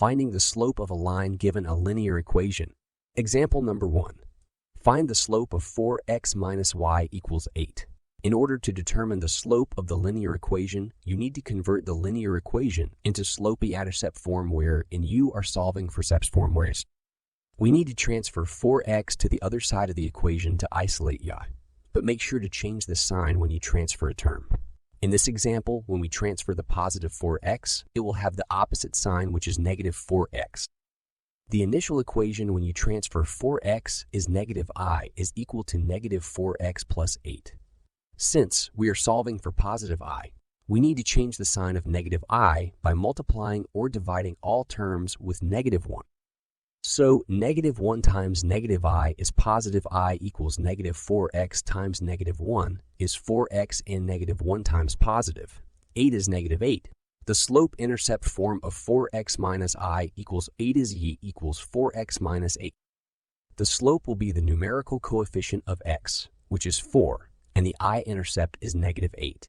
Finding the slope of a line given a linear equation. Example number 1. Find the slope of 4x minus y equals 8. In order to determine the slope of the linear equation, you need to convert the linear equation into slope-intercept form where in you are solving for steps form whereas. We need to transfer 4x to the other side of the equation to isolate y, but make sure to change the sign when you transfer a term. In this example, when we transfer the positive 4x, it will have the opposite sign, which is negative 4x. The initial equation when you transfer 4x is negative I is equal to negative 4x plus 8. Since we are solving for positive I, we need to change the sign of negative I by multiplying or dividing all terms with negative 1. So negative 1 times negative I is positive I equals negative 4x times negative 1 is 4x and negative 1 times positive. 8 is negative 8. The slope-intercept form of 4x minus I equals 8 is y equals 4x minus 8. The slope will be the numerical coefficient of x, which is 4, and the I-intercept is negative 8.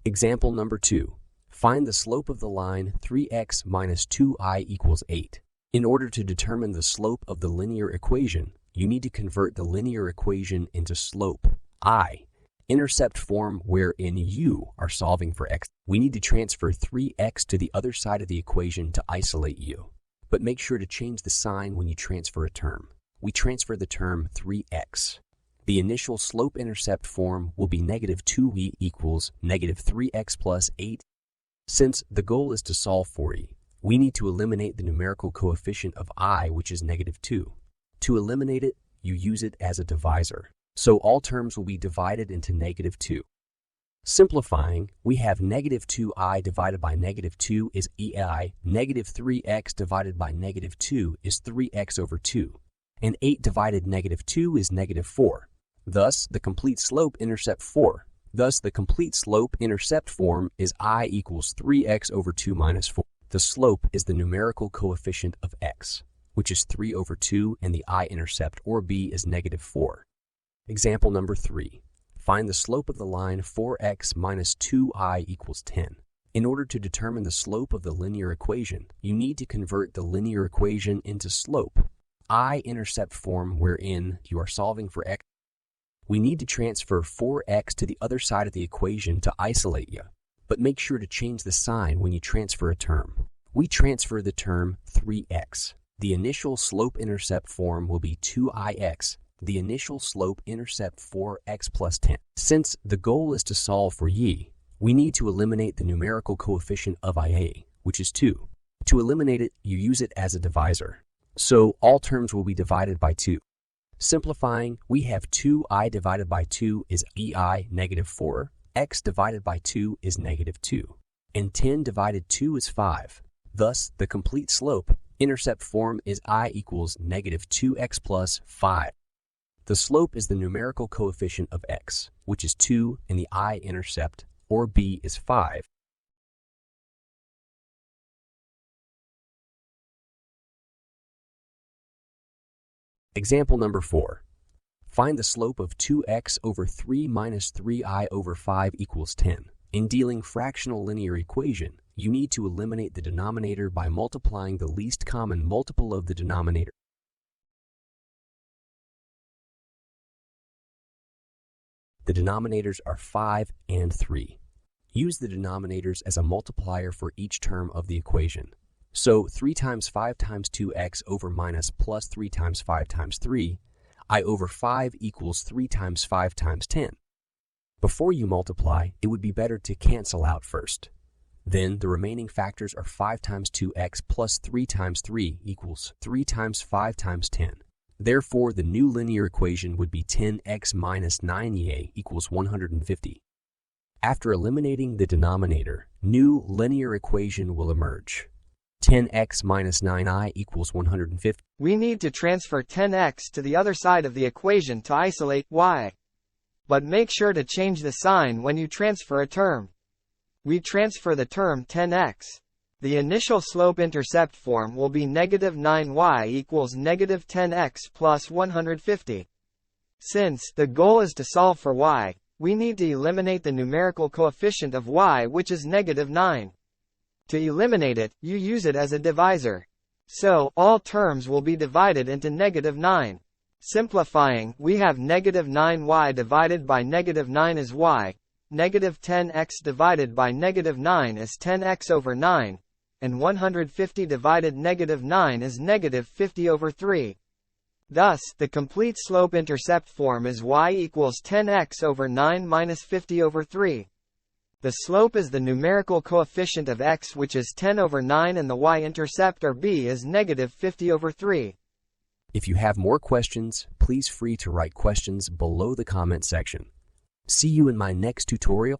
Example number 2. Find the slope of the line 3x minus 2i equals 8. In order to determine the slope of the linear equation, you need to convert the linear equation into slope, I-intercept form wherein you are solving for x. We need to transfer 3x to the other side of the equation to isolate u, but make sure to change the sign when you transfer a term. We transfer the term 3x. The initial slope-intercept form will be negative 2y equals negative 3x plus 8. Since the goal is to solve for e, we need to eliminate the numerical coefficient of I, which is negative 2. To eliminate it, you use it as a divisor. So all terms will be divided into negative 2. Simplifying, we have negative 2i divided by negative 2 is ei, negative 3x divided by negative 2 is 3x over 2, and 8 divided negative 2 is negative 4. Thus, the complete slope-intercept form is I equals 3x over 2 minus 4. The slope is the numerical coefficient of x, which is 3 over 2, and the I-intercept, or b, is negative 4. Example number 3. Find the slope of the line 4x minus 2i equals 10. In order to determine the slope of the linear equation, you need to convert the linear equation into slope, I-intercept form wherein you are solving for x. We need to transfer 4x to the other side of the equation to isolate y, but make sure to change the sign when you transfer a term. We transfer the term 3x. The initial slope-intercept form will be 2ix. The initial slope-intercept 4x plus 10. Since the goal is to solve for y, we need to eliminate the numerical coefficient of ia, which is 2. To eliminate it, you use it as a divisor. So all terms will be divided by 2. Simplifying, we have 2i divided by 2 is ei, negative 4, x divided by 2 is negative 2, and 10 divided 2 is 5. Thus, the complete slope-intercept form is I equals negative 2x plus 5. The slope is the numerical coefficient of x, which is 2, and the I-intercept, or b, is 5. Example number 4. Find the slope of 2x over 3 minus 3i over 5 equals 10. In dealing fractional linear equation, you need to eliminate the denominator by multiplying the least common multiple of the denominator. The denominators are 5 and 3. Use the denominators as a multiplier for each term of the equation. So 3 times 5 times 2x over minus plus 3 times 5 times 3, I over 5 equals 3 times 5 times 10. Before you multiply, it would be better to cancel out first. Then the remaining factors are 5 times 2x plus 3 times 3 equals 3 times 5 times 10. Therefore, the new linear equation would be 10x minus 9y equals 150. After eliminating the denominator, new linear equation will emerge. 10x minus 9i equals 150. We need to transfer 10x to the other side of the equation to isolate y. But make sure to change the sign when you transfer a term. We transfer the term 10x. The initial slope-intercept form will be negative 9y equals negative 10x plus 150. Since the goal is to solve for y, we need to eliminate the numerical coefficient of y, which is negative 9. To eliminate it, you use it as a divisor. So, all terms will be divided into negative 9. Simplifying, we have negative 9y divided by negative 9 is y, negative 10x divided by negative 9 is 10x over 9, and 150 divided negative 9 is negative 50 over 3. Thus, the complete slope-intercept form is y equals 10x over 9 minus 50 over 3. The slope is the numerical coefficient of x, which is 10 over 9, and the y-intercept or b is negative 50 over 3. If you have more questions, please feel free to write questions below the comment section. See you in my next tutorial.